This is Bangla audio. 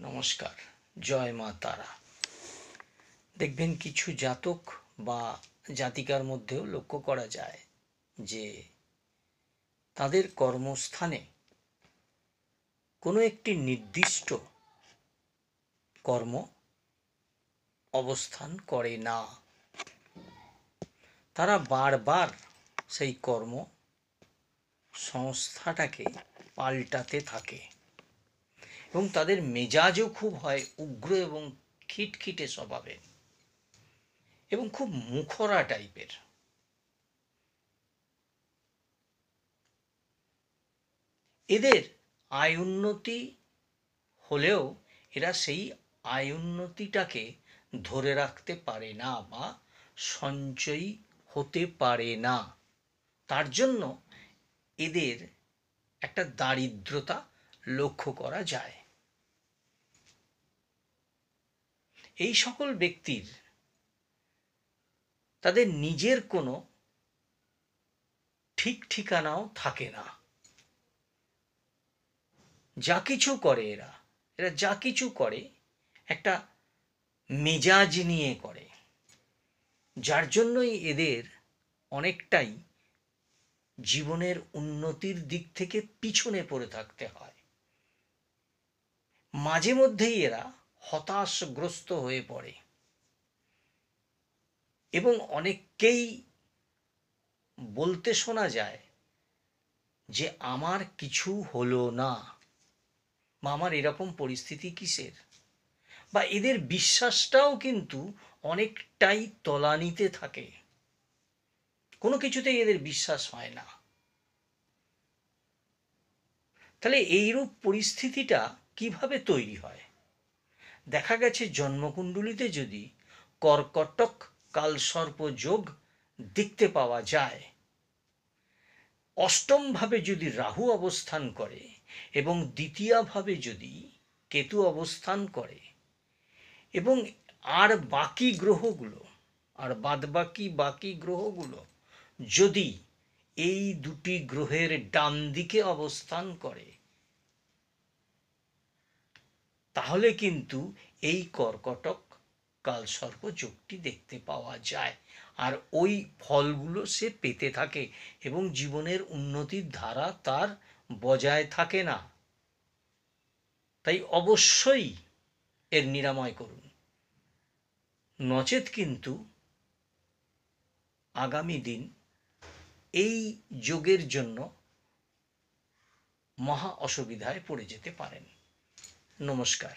নমস্কার, জয় মা তারা। দেখবেন কিছু জাতক বা জাতিকার মধ্যেও লক্ষ্য করা যায় যে তাদের কর্মস্থানে কোনো একটি নির্দিষ্ট কর্ম অবস্থান করে না। তারা বারবার সেই কর্ম সংস্থাটাকে পাল্টাতে থাকে এবং তাদের মেজাজও খুব হয় উগ্র এবং খিটখিটে স্বভাবের এবং খুব মুখরা টাইপের। এদের আয় উন্নতি হলেও এরা সেই আয় উন্নতিটাকে ধরে রাখতে পারে না বা সঞ্চয়ী হতে পারে না। তার জন্য এদের একটা দারিদ্রতা লক্ষ্য করা যায়। এই সকল ব্যক্তির তাদের নিজের কোনো ঠিক ঠিকানাও থাকে না। যা কিছু করে এরা যা কিছু করে একটা মেজাজ নিয়ে করে, যার জন্যই এদের অনেকটাই জীবনের উন্নতির দিক থেকে পিছনে পড়ে থাকতে হয়। মাঝে মধ্যেই এরা হতাশগ্রস্ত হয়ে পড়ে এবং অনেককেই বলতে শোনা যায় যে আমার কিছু হলো না বা আমার এরকম পরিস্থিতি কিসের, বা এদের বিশ্বাসটাও কিন্তু অনেকটাই তলানিতে থাকে, কোনো কিছুতেই এদের বিশ্বাস হয় না। তাহলে এইরূপ পরিস্থিতিটা কিভাবে তৈরি হয়? দেখা গেছে জন্মকুণ্ডলিতে যদি কর্কটক কালসর্প যোগ দেখতে পাওয়া যায়, অষ্টম ভাবে যদি রাহু অবস্থান করে এবং দ্বিতীয় ভাবে যদি কেতু অবস্থান করে এবং আর বাকি গ্রহগুলো বাকি গ্রহগুলো যদি এই দুটি গ্রহের ডান দিকে অবস্থান করে, তাহলে কিন্তু এই কর্কটক কালসর্প যোগটি দেখতে পাওয়া যায় আর ওই ফলগুলো সে পেতে থাকে এবং জীবনের উন্নতির ধারা তার বজায় থাকে না। তাই অবশ্যই এর নিরাময় করুন, নচেত কিন্তু আগামী দিন এই যোগের জন্য মহা অসুবিধায় পড়ে যেতে পারেন। নমস্কার।